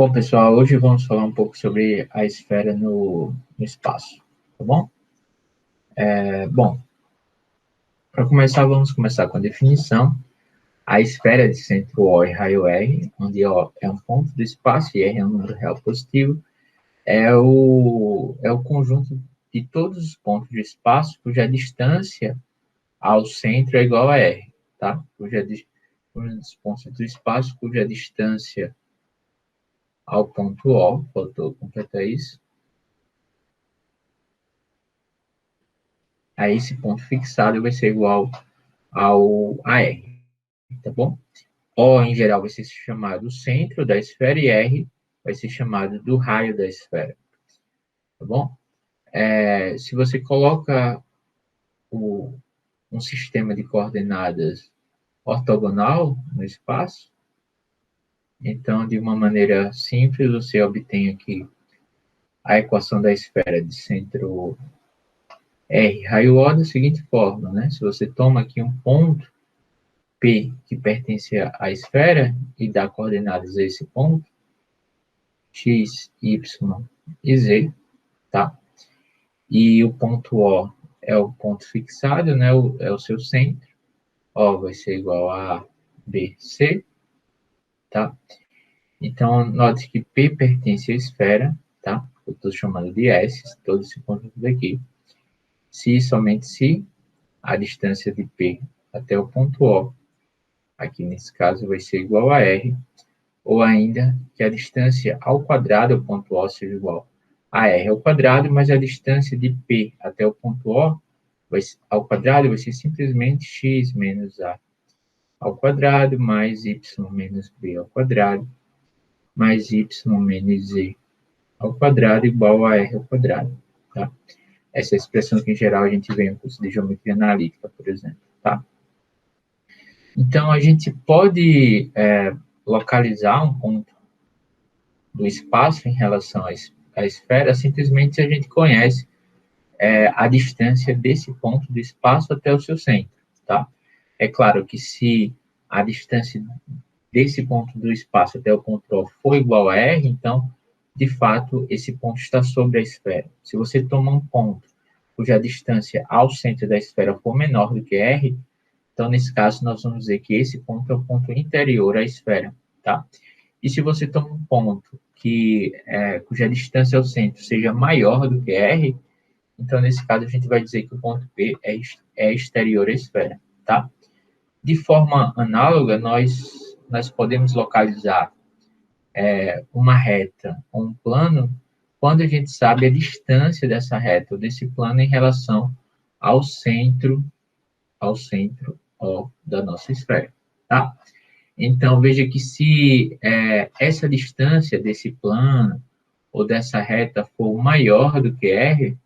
Bom, pessoal, hoje vamos falar um pouco sobre a esfera no espaço, tá bom? Bom, para começar, vamos começar com a definição. A esfera de centro O e raio R, onde O é um ponto do espaço e R é um número real positivo, é o conjunto de todos os pontos do espaço cuja distância ao centro é igual a R, tá? Os pontos do espaço cuja distância ao ponto O, faltou completar isso, a esse ponto fixado vai ser igual a R, tá bom? O, em geral, vai ser chamado centro da esfera e R vai ser chamado do raio da esfera, tá bom? Se você coloca um sistema de coordenadas ortogonal no espaço, então, de uma maneira simples, você obtém aqui a equação da esfera de centro R, raio O, da seguinte forma, né? Se você toma aqui um ponto P que pertence à esfera e dá coordenadas a esse ponto, x, y e z, tá? E o ponto O é o ponto fixado, né? É o seu centro. O vai ser igual a B, C, tá? Então, note que P pertence à esfera, tá? Eu estou chamando de S, todo esse conjunto daqui. Se, somente se, a distância de P até o ponto O, aqui nesse caso vai ser igual a R, ou ainda que a distância ao quadrado ao ponto O seja igual a R ao quadrado, mas a distância de P até o ponto O ao quadrado vai ser simplesmente x menos A ao quadrado, mais y menos B ao quadrado, mais y menos Z ao quadrado, igual a R ao quadrado, tá? Essa é a expressão que, em geral, a gente vê no curso de geometria analítica, por exemplo, tá? Então, a gente pode localizar um ponto do espaço em relação à esfera, simplesmente se a gente conhece a distância desse ponto do espaço até o seu centro, tá? É claro que se a distância desse ponto do espaço até o ponto O for igual a R, então, de fato, esse ponto está sobre a esfera. Se você toma um ponto cuja distância ao centro da esfera for menor do que R, então, nesse caso, nós vamos dizer que esse ponto é o ponto interior à esfera, tá? E se você toma um ponto cuja distância ao centro seja maior do que R, então, nesse caso, a gente vai dizer que o ponto P é exterior à esfera, tá? De forma análoga, nós podemos localizar uma reta ou um plano quando a gente sabe a distância dessa reta ou desse plano em relação ao centro ó, da nossa esfera, tá? Então, veja que se essa distância desse plano ou dessa reta for maior do que R,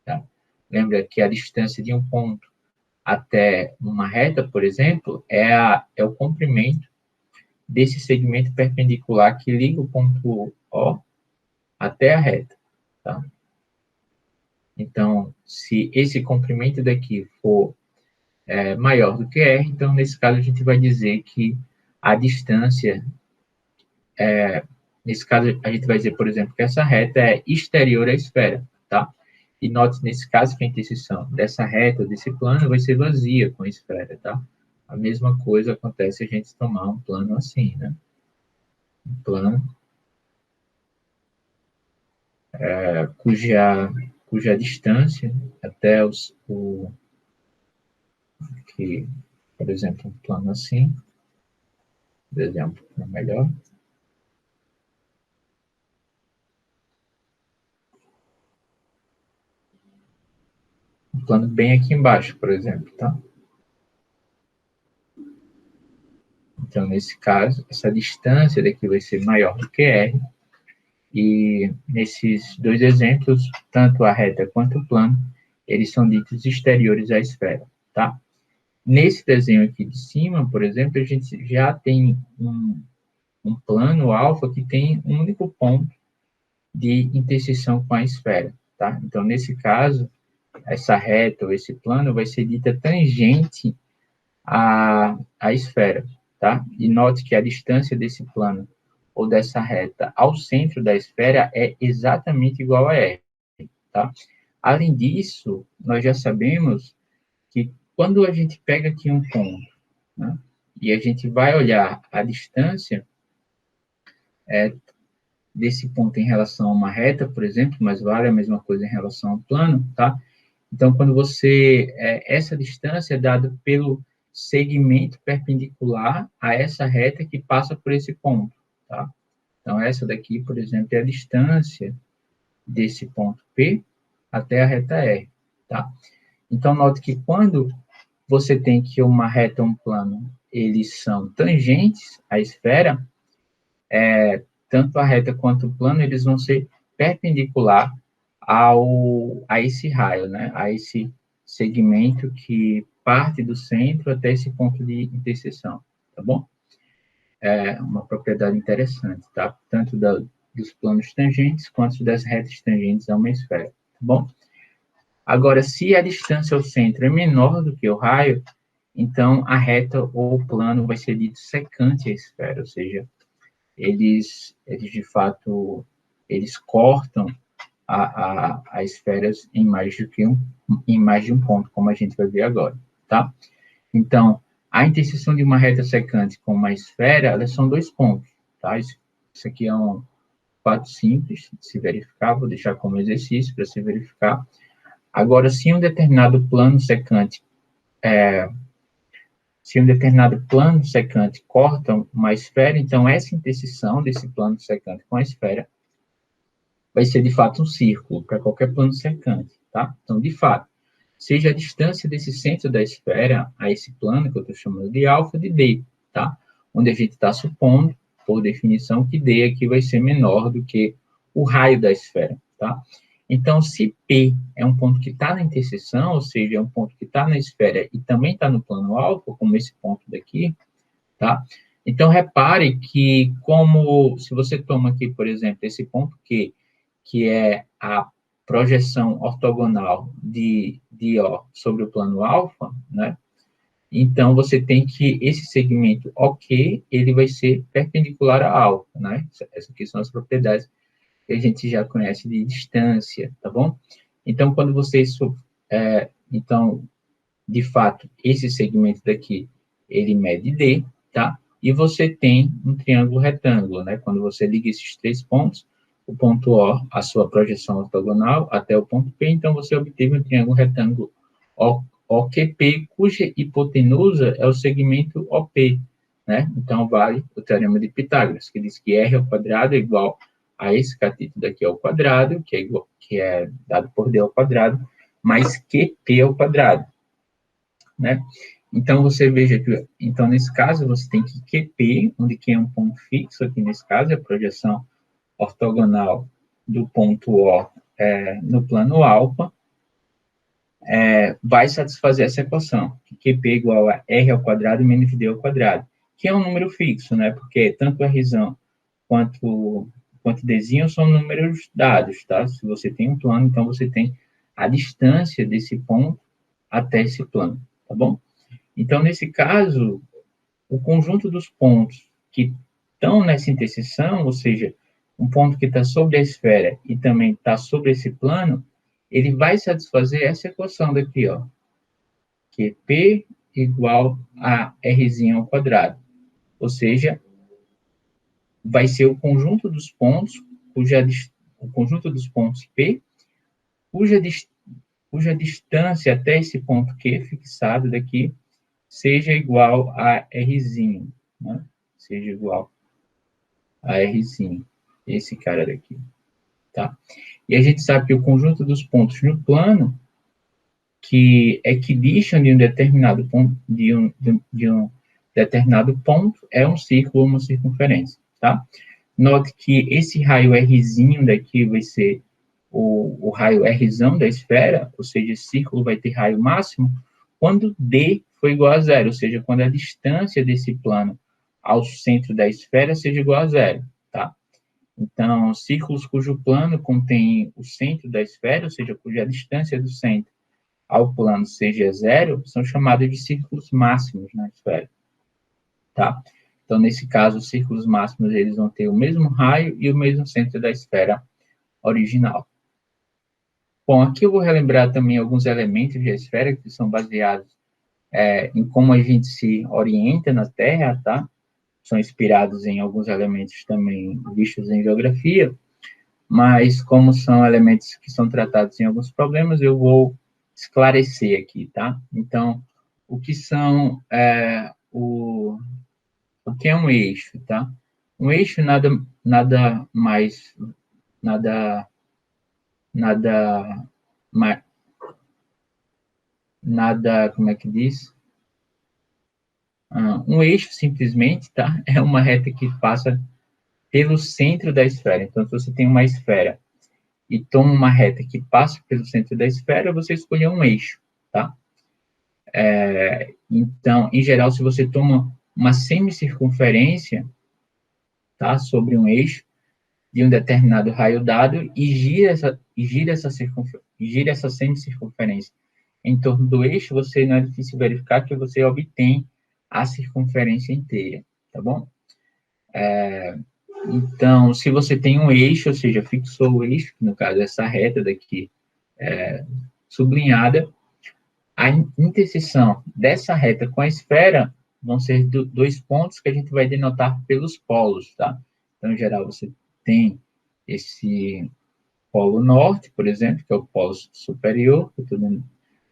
tá? Lembra que a distância de um ponto até uma reta, por exemplo, é o comprimento desse segmento perpendicular que liga o ponto O até a reta, tá? Então, se esse comprimento daqui for maior do que R, então, nesse caso, a gente vai dizer que a distância, nesse caso, a gente vai dizer, por exemplo, que essa reta é exterior à esfera, tá? E note, nesse caso, que a interseção dessa reta, desse plano, vai ser vazia com a esfera, tá? A mesma coisa acontece se a gente tomar um plano assim, né? Um plano cuja distância até que, por exemplo, um plano assim, por exemplo, para melhor. Um plano bem aqui embaixo, por exemplo, tá? Então, nesse caso, essa distância daqui vai ser maior do que R, e nesses dois exemplos, tanto a reta quanto o plano, eles são ditos exteriores à esfera, tá? Nesse desenho aqui de cima, por exemplo, a gente já tem um plano alfa que tem um único ponto de interseção com a esfera, tá? Então, nesse caso, essa reta ou esse plano vai ser dita tangente à esfera, tá? E note que a distância desse plano ou dessa reta ao centro da esfera é exatamente igual a R, tá? Além disso, nós já sabemos que quando a gente pega aqui um ponto, né, e a gente vai olhar a distância desse ponto em relação a uma reta, por exemplo, mas vale a mesma coisa em relação ao plano, tá? Então, quando você, essa distância é dada pelo segmento perpendicular a essa reta que passa por esse ponto, tá? Então, essa daqui, por exemplo, é a distância desse ponto P até a reta R, tá? Então, note que quando você tem que uma reta e um plano, eles são tangentes à esfera, tanto a reta quanto o plano, eles vão ser perpendicular a esse raio, né? A esse segmento que parte do centro até esse ponto de interseção, tá bom? É uma propriedade interessante, tá? Tanto dos planos tangentes quanto das retas tangentes a uma esfera, tá bom? Agora, se a distância ao centro é menor do que o raio, então a reta ou o plano vai ser dito secante à esfera, ou seja, eles de fato, eles cortam a esferas em mais em mais de um ponto, como a gente vai ver agora, tá? Então, a interseção de uma reta secante com uma esfera, elas são dois pontos, tá? Isso aqui é um fato simples de se verificar, vou deixar como exercício para se verificar. Agora, se um determinado plano secante corta uma esfera, então essa interseção desse plano secante com a esfera vai ser, de fato, um círculo para qualquer plano secante, tá? Então, de fato, seja a distância desse centro da esfera a esse plano, que eu estou chamando de alfa, de D, tá? Onde a gente está supondo, por definição, que D aqui vai ser menor do que o raio da esfera, tá? Então, se P é um ponto que está na interseção, ou seja, é um ponto que está na esfera e também está no plano alfa, como esse ponto daqui, tá? Então, repare que se você toma aqui, por exemplo, esse ponto Q, que é a projeção ortogonal de O sobre o plano alfa, né? Então, você tem que esse segmento OK, ele vai ser perpendicular a alfa, né? Essas aqui são as propriedades que a gente já conhece de distância, tá bom? Então, quando então, de fato, esse segmento daqui, ele mede D, tá? E você tem um triângulo retângulo, né? Quando você liga esses três pontos, o ponto O, a sua projeção ortogonal, até o ponto P, então você obteve um triângulo retângulo OQP, cuja hipotenusa é o segmento OP, né? Então, vale o teorema de Pitágoras, que diz que R ao quadrado é igual a esse cateto daqui ao quadrado, que é dado por D ao quadrado, mais QP ao quadrado, né? Então, você veja que, então, nesse caso, você tem que QP, onde Q é um ponto fixo, aqui nesse caso, é a projeção ortogonal do ponto O no plano alfa, vai satisfazer essa equação, que QP é igual a R ao quadrado menos D ao quadrado, que é um número fixo, né? Porque tanto Rzão quanto Dzinho são números dados, tá? Se você tem um plano, então você tem a distância desse ponto até esse plano, tá bom? Então, nesse caso, o conjunto dos pontos que estão nessa interseção, ou seja, um ponto que está sobre a esfera e também está sobre esse plano, ele vai satisfazer essa equação daqui, ó, que é P igual a Rzinho ao quadrado. Ou seja, vai ser o conjunto dos pontos, o conjunto dos pontos P, cuja distância até esse ponto Q fixado daqui seja igual a Rzinho, né? Seja igual a Rzinho, esse cara daqui, tá? E a gente sabe que o conjunto dos pontos no plano que equidistam de um determinado ponto, de um determinado ponto, é um círculo ou uma circunferência, tá? Note que esse raio Rzinho daqui vai ser o raio Rzão da esfera, ou seja, esse círculo vai ter raio máximo, quando D for igual a zero, ou seja, quando a distância desse plano ao centro da esfera seja igual a zero, tá? Então, círculos cujo plano contém o centro da esfera, ou seja, cuja distância do centro ao plano seja zero, são chamados de círculos máximos na esfera, tá? Então, nesse caso, os círculos máximos eles vão ter o mesmo raio e o mesmo centro da esfera original. Bom, aqui eu vou relembrar também alguns elementos de esfera que são baseados em como a gente se orienta na Terra, tá? São inspirados em alguns elementos também vistos em geografia, mas como são elementos que são tratados em alguns problemas, eu vou esclarecer aqui, tá? Então, o que são o que é um eixo, tá? Um eixo nada mais nada nada nada, como é que diz? Um eixo simplesmente, tá? É uma reta que passa pelo centro da esfera. Então, se você tem uma esfera e toma uma reta que passa pelo centro da esfera, você escolheu um eixo, tá? Então, em geral, se você toma uma semicircunferência, tá, sobre um eixo de um determinado raio dado e gira essa semicircunferência em torno do eixo, você não é difícil verificar que você obtém a circunferência inteira, tá bom? Então, se você tem um eixo, ou seja, fixou o eixo, no caso essa reta daqui sublinhada, a interseção dessa reta com a esfera vão ser dois pontos que a gente vai denotar pelos polos, tá? Então, em geral, você tem esse polo norte, por exemplo, que é o polo superior, que eu estou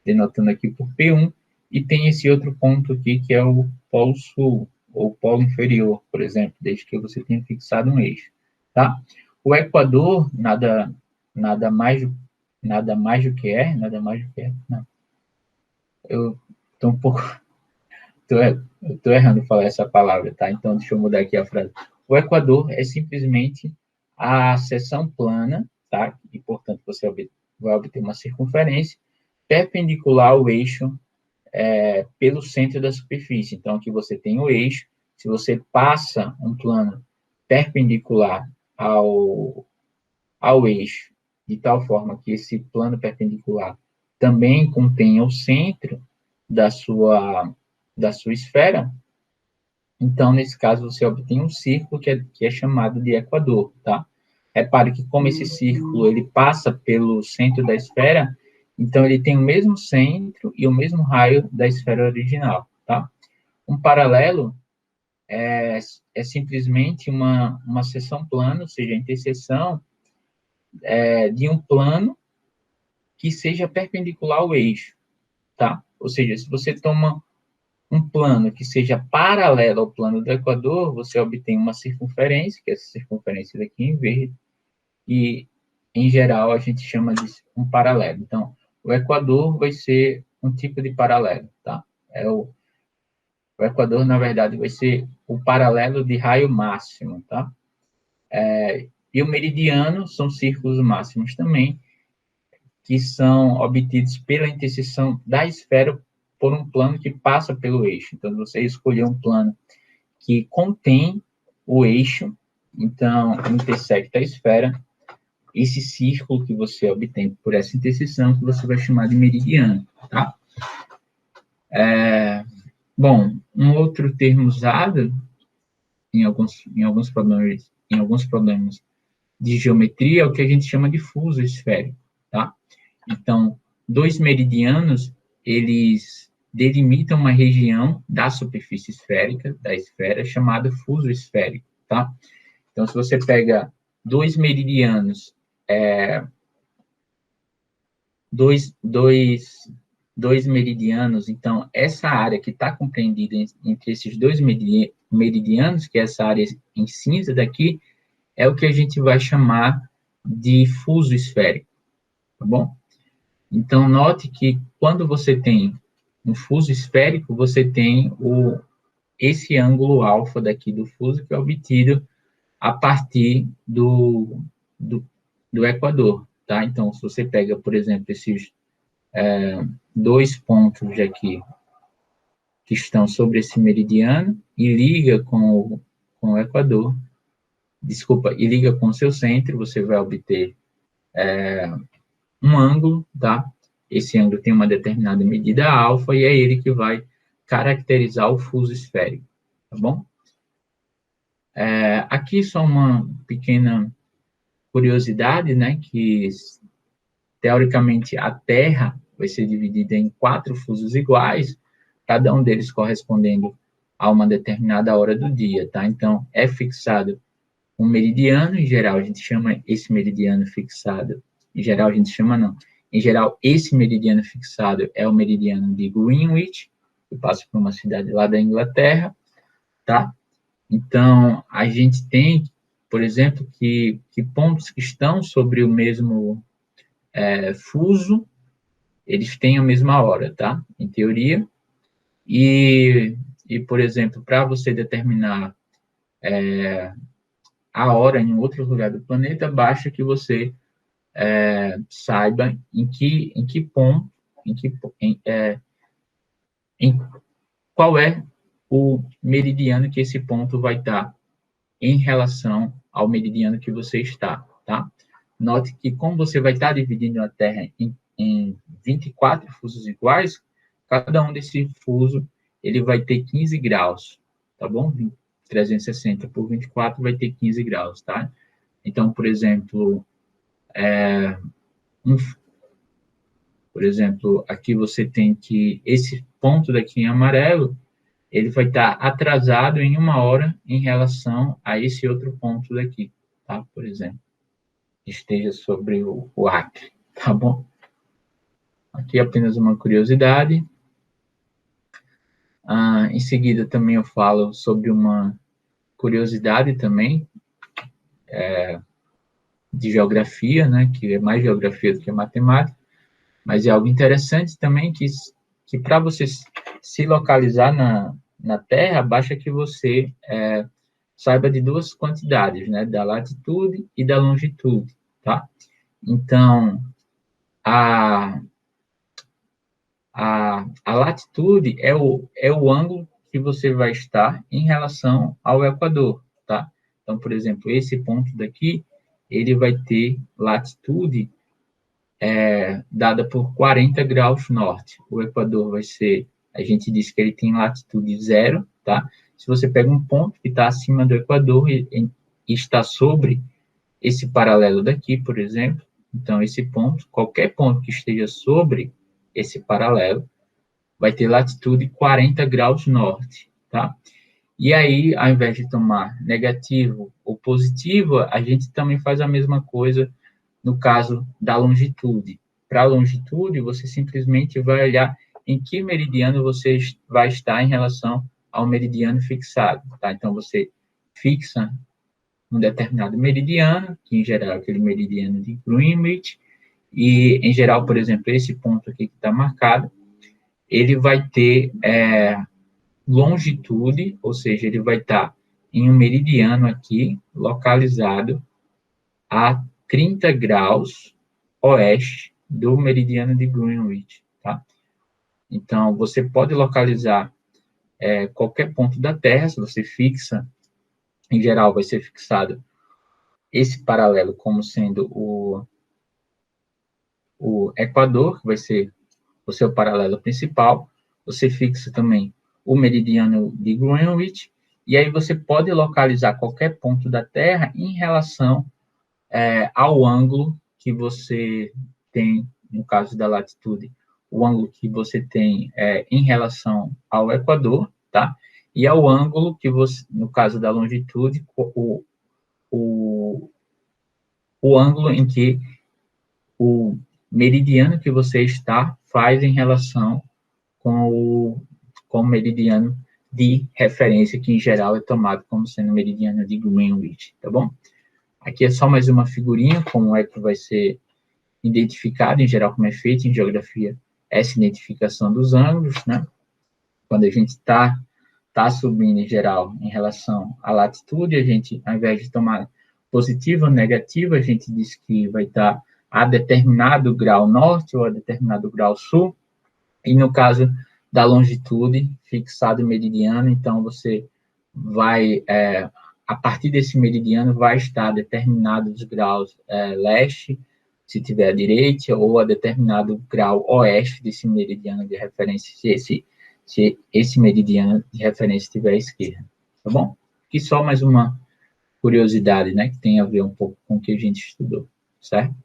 denotando aqui por P1, e tem esse outro ponto aqui, que é o polo sul, ou polo inferior, por exemplo, desde que você tenha fixado um eixo, tá? O equador, nada mais do que não. Eu estou um pouco, estou errando falar essa palavra, tá? Então, deixa eu mudar aqui a frase. O equador é simplesmente a seção plana, tá? E, portanto, você vai obter uma circunferência perpendicular ao eixo pelo centro da superfície. Então, aqui você tem o eixo. Se você passa um plano perpendicular ao eixo, de tal forma que esse plano perpendicular também contenha o centro da sua esfera, então, nesse caso, você obtém um círculo que é chamado de equador, tá? Repare que como esse círculo ele passa pelo centro da esfera, então ele tem o mesmo centro e o mesmo raio da esfera original, tá? Um paralelo é simplesmente uma seção plana, ou seja, a interseção de um plano que seja perpendicular ao eixo, tá? Ou seja, se você toma um plano que seja paralelo ao plano do equador, você obtém uma circunferência, que é essa circunferência daqui em verde, e, em geral, a gente chama de um paralelo. Então, o equador vai ser um tipo de paralelo, tá? O equador, na verdade, vai ser o paralelo de raio máximo, tá? E o meridiano são círculos máximos também, que são obtidos pela interseção da esfera por um plano que passa pelo eixo. Então, você escolheu um plano que contém o eixo, então, intersecta a esfera, esse círculo que você obtém por essa interseção, que você vai chamar de meridiano, tá? Bom, um outro termo usado em alguns problemas de geometria é o que a gente chama de fuso esférico, tá? Então, dois meridianos, eles delimitam uma região da superfície esférica, da esfera, chamada fuso esférico, tá? Então, se você pega dois meridianos, dois meridianos, então, essa área que está compreendida entre esses dois meridianos, que é essa área em cinza daqui, é o que a gente vai chamar de fuso esférico, tá bom? Então, note que quando você tem um fuso esférico, você tem esse ângulo alfa daqui do fuso, que é obtido a partir do equador, tá? Então, se você pega, por exemplo, esses dois pontos aqui que estão sobre esse meridiano e liga com o equador, desculpa, e liga com o seu centro, você vai obter um ângulo, tá? Esse ângulo tem uma determinada medida alfa e é ele que vai caracterizar o fuso esférico, tá bom? Aqui só uma pequena curiosidade, né, que teoricamente a Terra vai ser dividida em 4 fusos iguais, cada um deles correspondendo a uma determinada hora do dia, tá? Então, é fixado um meridiano, em geral a gente chama esse meridiano fixado, em geral a gente chama não, em geral esse meridiano fixado é o meridiano de Greenwich, que passa por uma cidade lá da Inglaterra, tá? Então, a gente tem, por exemplo, que pontos que estão sobre o mesmo fuso, eles têm a mesma hora, tá? Em teoria. E por exemplo, para você determinar a hora em outro lugar do planeta, basta que você saiba em que ponto, em qual é o meridiano que esse ponto vai estar em relação ao meridiano que você está, tá? Note que como você vai estar dividindo a Terra em 24 fusos iguais, cada um desse fuso ele vai ter 15 graus, tá bom? 360 por 24 vai ter 15 graus, tá? Então, por exemplo, um, por exemplo, aqui você tem que esse ponto daqui em amarelo, ele vai estar atrasado em 1 hora em relação a esse outro ponto daqui, tá? Por exemplo, esteja sobre o Acre, tá bom? Aqui apenas uma curiosidade. Em seguida, também eu falo sobre uma curiosidade também de geografia, né? Que é mais geografia do que matemática, mas é algo interessante também que para você se localizar na Terra, basta que você saiba de duas quantidades, né? Da latitude e da longitude, tá? Então, a, a latitude é o ângulo que você vai estar em relação ao Equador, tá? Então, por exemplo, esse ponto daqui, ele vai ter latitude dada por 40 graus norte. O Equador vai ser, a gente diz que ele tem latitude zero, tá? Se você pega um ponto que está acima do Equador e está sobre esse paralelo daqui, por exemplo, então esse ponto, qualquer ponto que esteja sobre esse paralelo, vai ter latitude 40 graus norte, tá? E aí, ao invés de tomar negativo ou positivo, a gente também faz a mesma coisa no caso da longitude. Para a longitude, você simplesmente vai olhar em que meridiano você vai estar em relação ao meridiano fixado, tá? Então, você fixa um determinado meridiano, que em geral é aquele meridiano de Greenwich, e em geral, por exemplo, esse ponto aqui que está marcado, ele vai ter longitude, ou seja, ele vai estar em um meridiano aqui, localizado a 30 graus oeste do meridiano de Greenwich, tá? Então, você pode localizar qualquer ponto da Terra, se você fixa, em geral, vai ser fixado esse paralelo como sendo o Equador, que vai ser o seu paralelo principal, você fixa também o meridiano de Greenwich, e aí você pode localizar qualquer ponto da Terra em relação ao ângulo que você tem, no caso da latitude, o ângulo que você tem em relação ao Equador, tá? E ao ângulo que você, no caso da longitude, o, o ângulo em que o meridiano que você está faz em relação com o meridiano de referência, que em geral é tomado como sendo o meridiano de Greenwich, tá bom? Aqui é só mais uma figurinha, como é que vai ser identificado, em geral, como é feito em geografia, essa identificação dos ângulos, né? Quando a gente tá subindo, em geral, em relação à latitude, a gente, ao invés de tomar positiva ou negativa, a gente diz que vai estar a determinado grau norte ou a determinado grau sul, e no caso da longitude, fixado o meridiano, então você vai, a partir desse meridiano, vai estar determinados graus leste, se tiver à direita, ou a determinado grau oeste desse meridiano de referência, se esse meridiano de referência estiver à esquerda, tá bom? Aqui só mais uma curiosidade, né, que tem a ver um pouco com o que a gente estudou, certo?